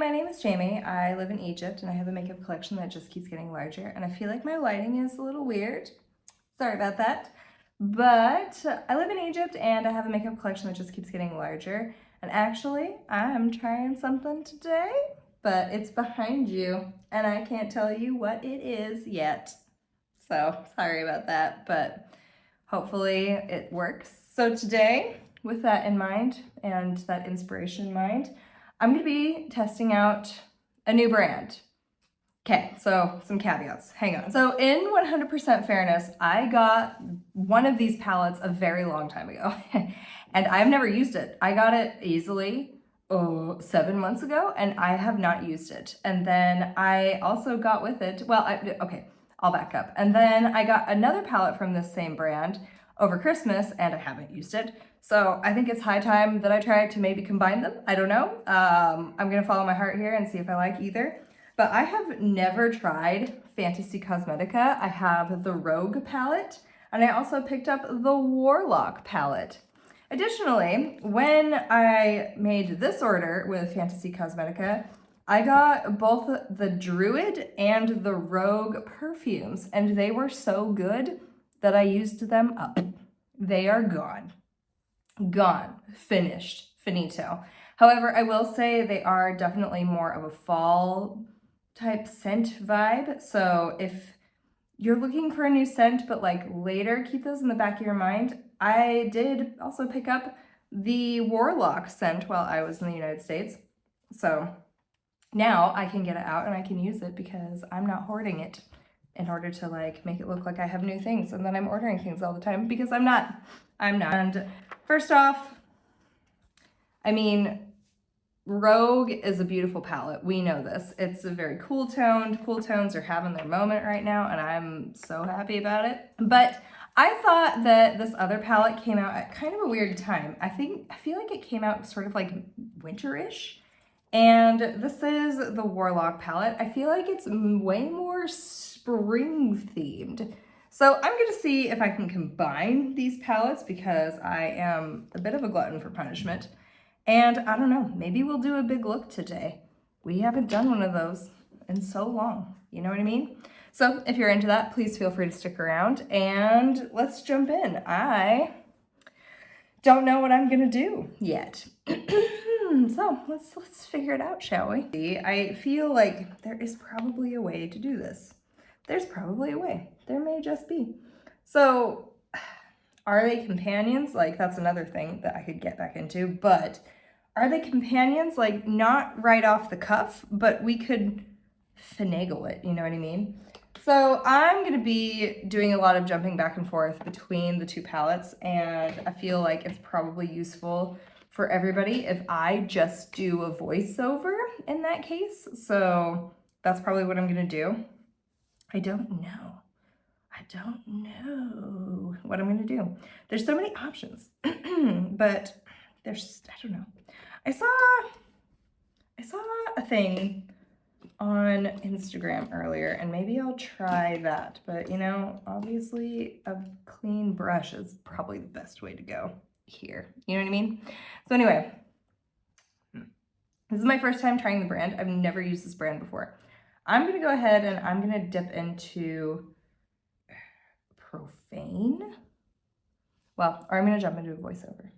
my name is Jamie. I live in Egypt and I have a makeup collection that just keeps getting larger, and I feel like my lighting is a little weird. Sorry about that. But I live in Egypt and I have a makeup collection that just keeps getting larger. And actually, I'm trying something today, but it's behind you and I can't tell you what it is yet. So sorry about that, but hopefully it works. So today, with that in mind and that inspiration in mind, I'm going to be testing out a new brand. Okay, so some caveats, hang on. So in 100% fairness, I got one of these palettes a very long time ago and I've never used it. I got it easily 7 months ago and I have not used it. And then I also got with it, okay, I'll back up. And then I got another palette from this same brand over Christmas and I haven't used it. So I think it's high time that I try to maybe combine them. I don't know. I'm gonna follow my heart here and see if I like either. But I have never tried Fantasy Cosmetica. I have the Rogue palette and I also picked up the Warlock palette. Additionally, when I made this order with Fantasy Cosmetica, I got both the Druid and the Rogue perfumes and they were so good that I used them up. They are gone. Gone, finished, finito. However, I will say they are definitely more of a fall type scent vibe. So if you're looking for a new scent, but like later, keep those in the back of your mind. I did also pick up the Warlock scent while I was in the United States. So now I can get it out and I can use it because I'm not hoarding it in order to like make it look like I have new things and then I'm ordering things all the time because I'm not. And first off, I mean, Rogue is a beautiful palette. We know this. It's a very cool toned. Cool tones are having their moment right now and I'm so happy about it. But I thought that this other palette came out at kind of a weird time. I feel like it came out sort of like winterish. And this is the Warlock palette. I feel like it's way more spring themed. So I'm gonna see if I can combine these palettes because I am a bit of a glutton for punishment. And I don't know, maybe we'll do a big look today. We haven't done one of those in so long, you know what I mean? So if you're into that, please feel free to stick around and let's jump in. I don't know what I'm gonna do yet. So let's figure it out, shall we? I feel like there is probably a way to do this. There's probably a way. There may just be. So are they companions? Like that's another thing that I could get back into, but are they companions? Like not right off the cuff, but we could finagle it, you know what I mean? So I'm gonna be doing a lot of jumping back and forth between the two palettes and I feel like it's probably useful for everybody if I just do a voiceover in that case. So that's probably what I'm gonna do. I don't know what I'm gonna do. There's so many options, but I don't know. I saw a thing on Instagram earlier and maybe I'll try that, but you know, obviously a clean brush is probably the best way to go here. You know what I mean? So anyway, this is my first time trying the brand. I've never used this brand before. I'm gonna go ahead and I'm gonna dip into Profane. Well, or I'm gonna jump into a voiceover.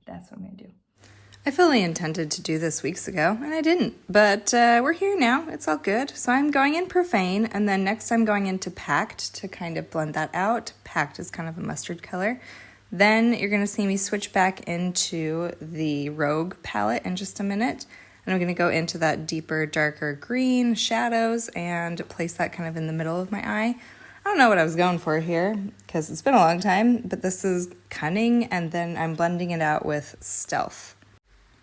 That's what I'm gonna do. I fully intended to do this weeks ago, and I didn't, but we're here now. It's all good. So I'm going in Profane, and then next I'm going into Packed to kind of blend that out. Packed is kind of a mustard color. Then you're going to see me switch back into the Rogue palette in just a minute. And I'm going to go into that deeper, darker green shadows and place that kind of in the middle of my eye. I don't know what I was going for here because it's been a long time, but this is Cunning, and then I'm blending it out with Stealth.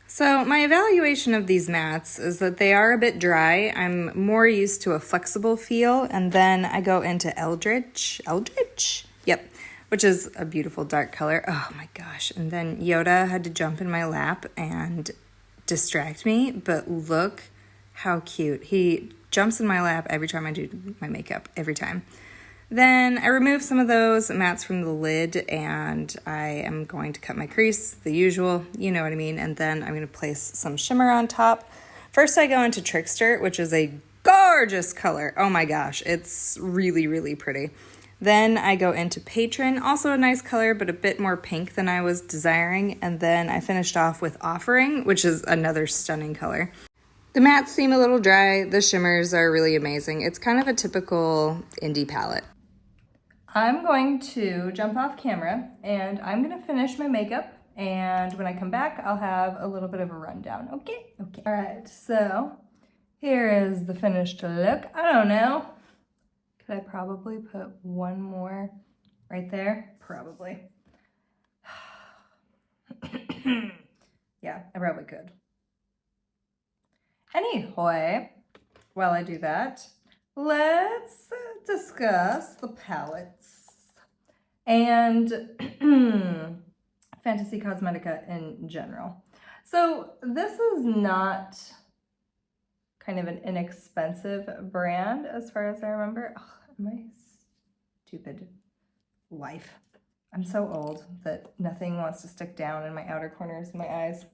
So my evaluation of these mattes is that they are a bit dry. I'm more used to a flexible feel, and then I go into Eldritch? Yep, which is a beautiful dark color. Oh my gosh. And then Yoda had to jump in my lap and distract me, but look how cute. He jumps in my lap every time I do my makeup, every time. Then I remove some of those mattes from the lid and I am going to cut my crease, the usual, you know what I mean. And then I'm going to place some shimmer on top. First I go into Trickster, which is a gorgeous color. Oh my gosh, it's really, really pretty. Then I go into Patron, also a nice color, but a bit more pink than I was desiring. And then I finished off with Offering, which is another stunning color. The mattes seem a little dry. The shimmers are really amazing. It's kind of a typical indie palette. I'm going to jump off camera and I'm gonna finish my makeup, and when I come back, I'll have a little bit of a rundown. Okay? Okay. All right, so here is the finished look. I don't know. Could I probably put one more right there? Probably. Yeah, I probably could. Anyway, while I do that, let's discuss the palettes and Fantasy Cosmetica in general. So this is not kind of an inexpensive brand as far as I remember. Oh, my stupid life. I'm so old that nothing wants to stick down in my outer corners of my eyes.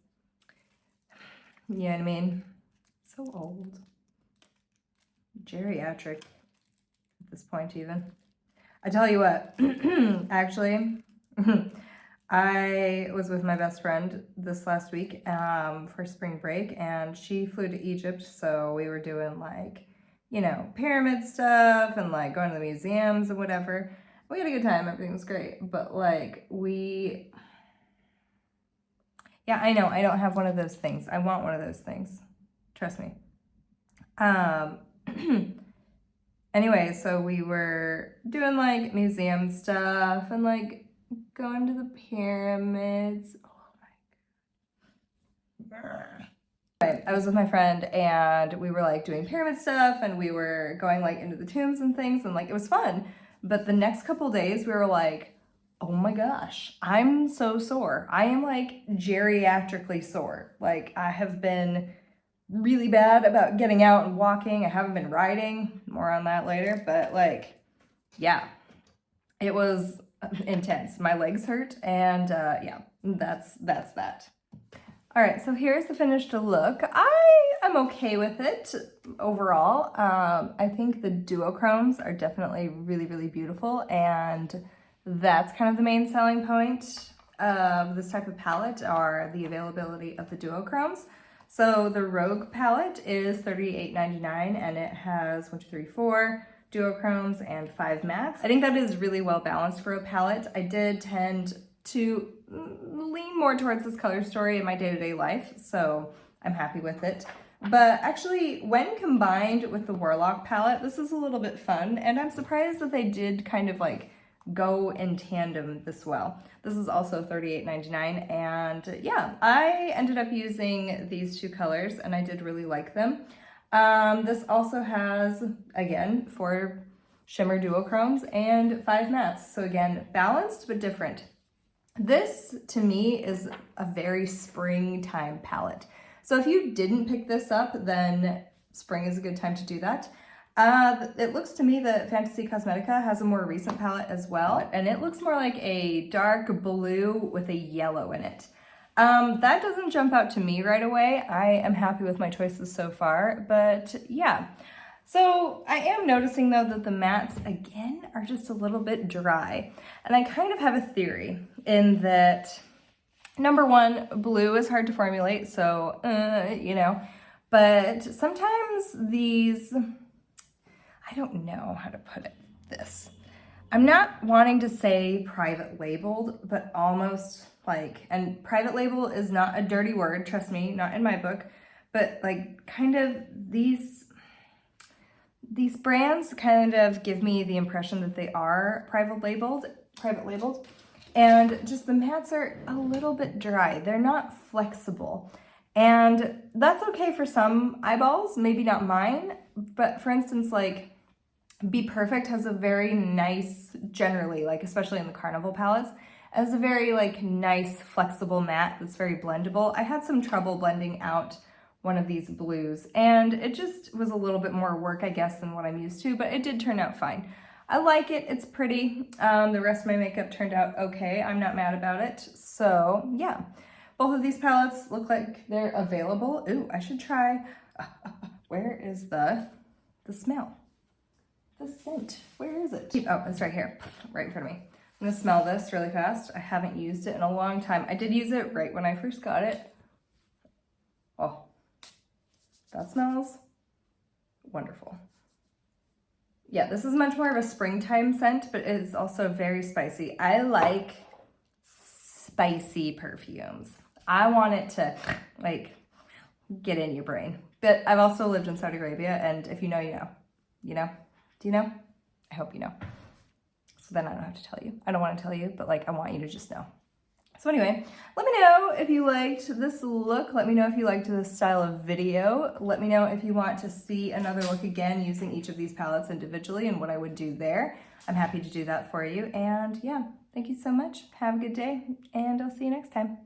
You know what I mean? So old. Geriatric at this point even. I tell you what, actually, I was with my best friend this last week for spring break, and she flew to Egypt, so we were doing like, you know, pyramid stuff and like going to the museums and whatever. We had a good time, everything was great, but like yeah, I know, I don't have one of those things. I want one of those things. Trust me. Anyway, so we were doing like museum stuff and like going to the pyramids. Oh my God. I was with my friend and we were like doing pyramid stuff and we were going like into the tombs and things, and like it was fun. But the next couple days we were like, oh my gosh, I'm so sore. I am like geriatrically sore. Like I have been really bad about getting out and walking. I haven't been riding, more on that later, but like, yeah, it was intense. My legs hurt, and yeah, that's that. All right, so here's the finished look. I am okay with it overall. I think the duochromes are definitely really, really beautiful, and that's kind of the main selling point of this type of palette, are the availability of the duochromes. So the Rogue palette is $38.99 and it has 1, 2, 3, 4 duochromes and 5 mattes. I think that is really well balanced for a palette. I did tend to lean more towards this color story in my day-to-day life, so I'm happy with it. But actually, when combined with the Warlock palette, this is a little bit fun, and I'm surprised that they did kind of like go in tandem this well. This is also $38.99, and yeah, I ended up using these two colors and I did really like them. This also has, again, 4 shimmer duochromes and 5 mattes. So again, balanced but different. This, to me, is a very springtime palette. So if you didn't pick this up, then spring is a good time to do that. It looks to me that Fantasy Cosmetica has a more recent palette as well, and it looks more like a dark blue with a yellow in it. That doesn't jump out to me right away. I am happy with my choices so far, but yeah. So I am noticing though that the mattes, again, are just a little bit dry. And I kind of have a theory in that, number one, blue is hard to formulate, so, you know, but sometimes these, I don't know how to put this. I'm not wanting to say private labeled, but almost like, and private label is not a dirty word, trust me, not in my book, but like kind of these brands kind of give me the impression that they are private labeled, and just the mattes are a little bit dry. They're not flexible. And that's okay for some eyeballs, maybe not mine, but for instance, like Be Perfect has a very nice, generally, like especially in the Carnival palettes, has a very like nice flexible matte that's very blendable. I had some trouble blending out one of these blues, and it just was a little bit more work, I guess, than what I'm used to, but it did turn out fine. I like it, it's pretty. The rest of my makeup turned out okay. I'm not mad about it. So yeah, both of these palettes look like they're available. Ooh, I should try Where is the smell? The scent, where is it? Oh, it's right here, right in front of me. I'm gonna smell this really fast. I haven't used it in a long time. I did use it right when I first got it. Oh, that smells wonderful. Yeah, this is much more of a springtime scent, but it is also very spicy. I like spicy perfumes. I want it to like get in your brain. But I've also lived in Saudi Arabia, and if you know, you know. You know? Do you know? I hope you know. So then I don't have to tell you. I don't want to tell you, but like I want you to just know. So anyway, let me know if you liked this look. Let me know if you liked this style of video. Let me know if you want to see another look again using each of these palettes individually and what I would do there. I'm happy to do that for you. And yeah, thank you so much. Have a good day, and I'll see you next time.